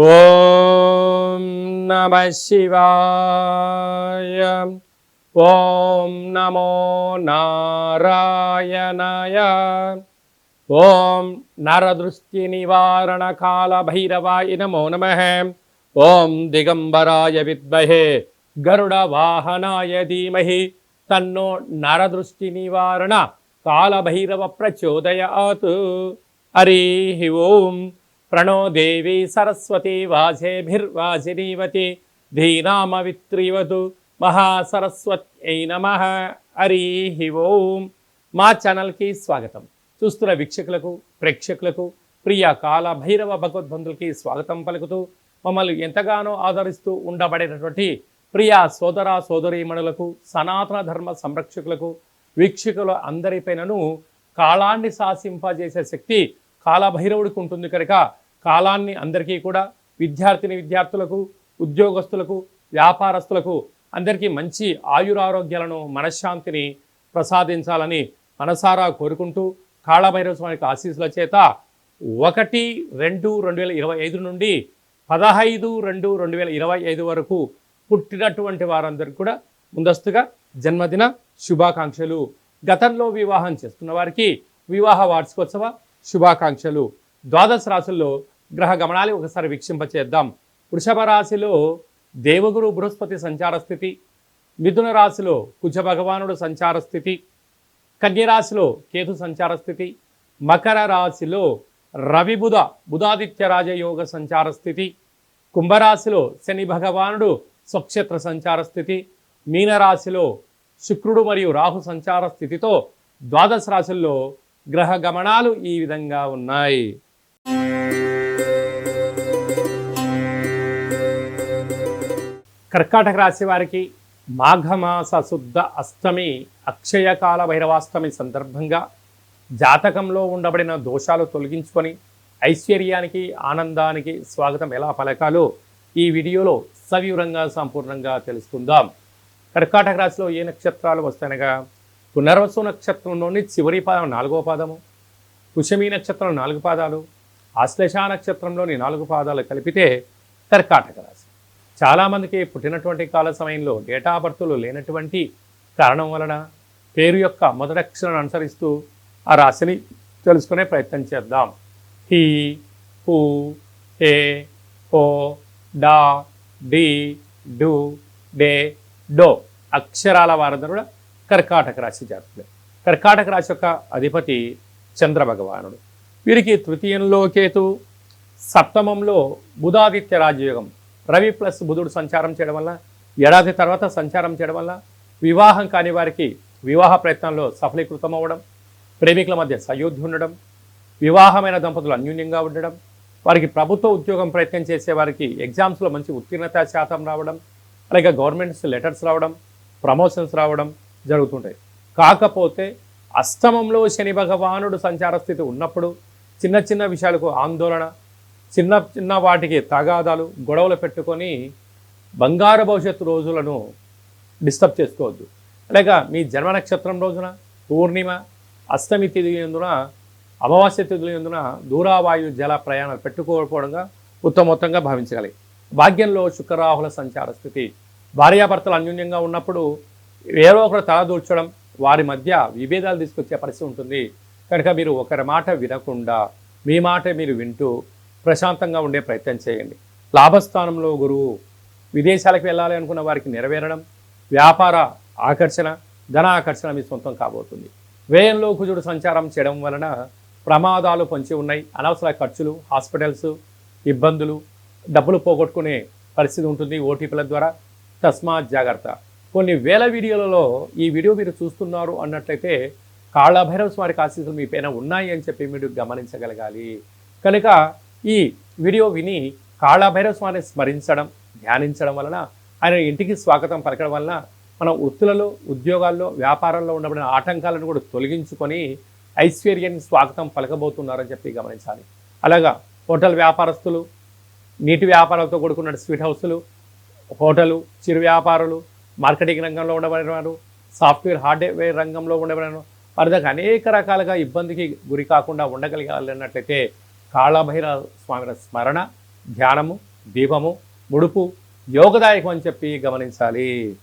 ఓం నమః శివాయ. ఓం నమో నారాయణాయ. ఓం నరదృష్టి నివారణ కాల భైరవాయ నమో నమః. ఓం దిగంబరాయ విద్మహే గరుడ వాహనాయ ధీమహి తన్నో నరదృష్టి నివారణ కాల భైరవ ప్రచోదయాత్. హరి ఓం. ప్రణో దేవి సరస్వతి వాజేభిర్వాజినీవతి ధీనామవిత్రీవతు మహాసరస్వత్యై నమః. హరి ఓం. మా ఛానల్కి స్వాగతం. చూస్తున్న వీక్షకులకు ప్రేక్షకులకు ప్రియ కాల భైరవ భగవద్బంధులకి స్వాగతం పలుకుతూ మమ్మల్ని ఎంతగానో ఆదరిస్తూ ఉండబడినటువంటి ప్రియ సోదర సోదరీమణులకు సనాతన ధర్మ సంరక్షకులకు వీక్షకుల అందరిపైనను కాలాన్ని శాసింపజేసే శక్తి కాలభైరవుడికి ఉంటుంది కనుక కాలాన్ని అందరికీ కూడా విద్యార్థులకు ఉద్యోగస్తులకు వ్యాపారస్తులకు అందరికీ మంచి ఆయురారోగ్యాలను మనశ్శాంతిని ప్రసాదించాలని మనసారా కోరుకుంటూ కాళభైరవ స్వామికి ఆశీస్సుల చేత 1-2-2025 నుండి 15-2-2025 వరకు పుట్టినటువంటి వారందరికీ కూడా ముందస్తుగా జన్మదిన శుభాకాంక్షలు. గతంలో వివాహం చేస్తున్న వారికి వివాహ వార్షికోత్సవ శుభాకాంక్షలు. ద్వాదశ రాశుల్లో గ్రహ గమనాలు ఒకసారి వీక్షింపచేద్దాం. వృషభ రాశిలో దేవగురు బృహస్పతి సంచార స్థితి, మిథున రాశిలో కుజ భగవానుడు సంచార స్థితి, కన్యరాశిలో కేతు సంచార స్థితి, మకర రాశిలో రవి బుధాదిత్య రాజయోగ సంచార స్థితి, కుంభరాశిలో శని భగవానుడు స్వక్షేత్ర సంచార స్థితి, మీనరాశిలో శుక్రుడు మరియు రాహు సంచార స్థితితో ద్వాదశ రాశుల్లో గ్రహ గమనాలు ఈ విధంగా ఉన్నాయి. కర్కాటక రాశి వారికి మాఘమాస శుద్ధ అష్టమి అక్షయకాల భైరవాష్టమి సందర్భంగా జాతకంలో ఉండబడిన దోషాలు తొలగించుకొని ఐశ్వర్యానికి ఆనందానికి స్వాగతం ఎలా పలకాలో ఈ వీడియోలో సవివరంగా సంపూర్ణంగా తెలుసుకుందాం. కర్కాటక రాశిలో ఏ నక్షత్రాలు వస్తాయనగా పునర్వసు నక్షత్రంలోని చివరి పాదం 4వ పాదము, పుష్యమి నక్షత్రం 4 పాదాలు, ఆశ్లేష నక్షత్రంలోని 4 పాదాలు కలిపితే కర్కాటక రాశి. చాలామందికి పుట్టినటువంటి కాల సమయంలో డేటా బర్తులు లేనటువంటి కారణం వలన పేరు యొక్క మొదటి అక్షరాన్ని అనుసరిస్తూ ఆ రాశిని తెలుసుకునే ప్రయత్నం చేద్దాం. హి, హు, హే, హో, డా, డి, డు, డే, డో అక్షరాల వారందరూ కూడా కర్కాటక రాశి జాతకులు. కర్కాటక రాశి యొక్క అధిపతి చంద్ర భగవానుడు. వీరికి తృతీయంలో కేతు, సప్తమంలో బుధాదిత్య రాజయోగం, రవి ప్లస్ బుధుడు సంచారం చేయడం వల్ల ఏడాది తర్వాత సంచారం చేయడం వల్ల వివాహం కాని వారికి వివాహ ప్రయత్నంలో సఫలీకృతం అవ్వడం, ప్రేమికుల మధ్య సయోధ్య ఉండడం, వివాహమైన దంపతులు అన్యూన్యంగా ఉండడం, వారికి ప్రభుత్వ ఉద్యోగం ప్రయత్నం చేసే వారికి ఎగ్జామ్స్లో మంచి ఉత్తీర్ణత శాతం రావడం, అలాగే గవర్నమెంట్స్ లెటర్స్ రావడం, ప్రమోషన్స్ రావడం జరుగుతుంటాయి. కాకపోతే అష్టమంలో శని భగవానుడు సంచార స్థితి ఉన్నప్పుడు చిన్న చిన్న విషయాలకు ఆందోళన, చిన్న చిన్న వాటికి తగాదాలు, గొడవలు పెట్టుకొని బంగారు భవిష్యత్తు రోజులను డిస్టర్బ్ చేసుకోవద్దు. అలాగే మీ జన్మ నక్షత్రం రోజున పూర్ణిమ, అష్టమి తిథి ఎందున, అమావాస్య తిథులు ఎందున దూరావాయు జల ప్రయాణాలు పెట్టుకోకపోవడంగా ఉత్తమోత్తంగా భావించగలిగి. భాగ్యంలో శుక్రరాహుల సంచార స్థితి. భార్యాభర్తలు అన్యూన్యంగా ఉన్నప్పుడు ఏదో ఒకరు తలదూర్చడం, వారి మధ్య విభేదాలు తీసుకొచ్చే పరిస్థితి ఉంటుంది. కనుక మీరు ఒకరి మాట వినకుండా మీ మాట మీరు వింటూ ప్రశాంతంగా ఉండే ప్రయత్నం చేయండి. లాభస్థానంలో గురువు. విదేశాలకు వెళ్ళాలి అనుకున్న వారికి నెరవేరడం, వ్యాపార ఆకర్షణ, ధన ఆకర్షణ మీ సొంతం కాబోతుంది. వ్యయంలో కుజుడు సంచారం చేయడం వలన ప్రమాదాలు పొంచి ఉన్నాయి. అనవసర ఖర్చులు, హాస్పిటల్స్, ఇబ్బందులు, డబ్బులు పోగొట్టుకునే పరిస్థితి ఉంటుంది ఓటీపీల ద్వారా. తస్మాత్ జాగ్రత్త. కొన్ని వేల వీడియోలలో ఈ వీడియో మీరు చూస్తున్నారు అన్నట్లయితే కాళభైరవ స్వామికి ఆశీస్సులు మీ పైన ఉన్నాయి అని చెప్పి మీరు గమనించగలగాలి. కనుక ఈ వీడియో విని కాళభైరవ స్వామిని స్మరించడం, ధ్యానించడం వలన ఆయన ఇంటికి స్వాగతం పలకడం వలన మన వృత్తులలో, ఉద్యోగాల్లో, వ్యాపారంలో ఉండబడిన ఆటంకాలను కూడా తొలగించుకొని ఐశ్వర్యాన్ని స్వాగతం పలకబోతున్నారని చెప్పి గమనించాలి. అలాగా హోటల్ వ్యాపారస్తులు, నీటి వ్యాపారాలతో కూడుకున్న స్వీట్ హౌస్లు, హోటలు, చిరు వ్యాపారులు, మార్కెటింగ్ రంగంలో ఉండబడిన వారు, సాఫ్ట్వేర్ హార్డ్వేర్ రంగంలో ఉండబడిన వారి దగ్గర అనేక రకాలుగా ఇబ్బందికి గురి కాకుండా ఉండగలిగాలన్నట్లయితే కాళభైరవ స్వామి స్మరణ, ధ్యానము దీపము ముడుపు యోగదాయకం అని చెప్పి గమనించాలి.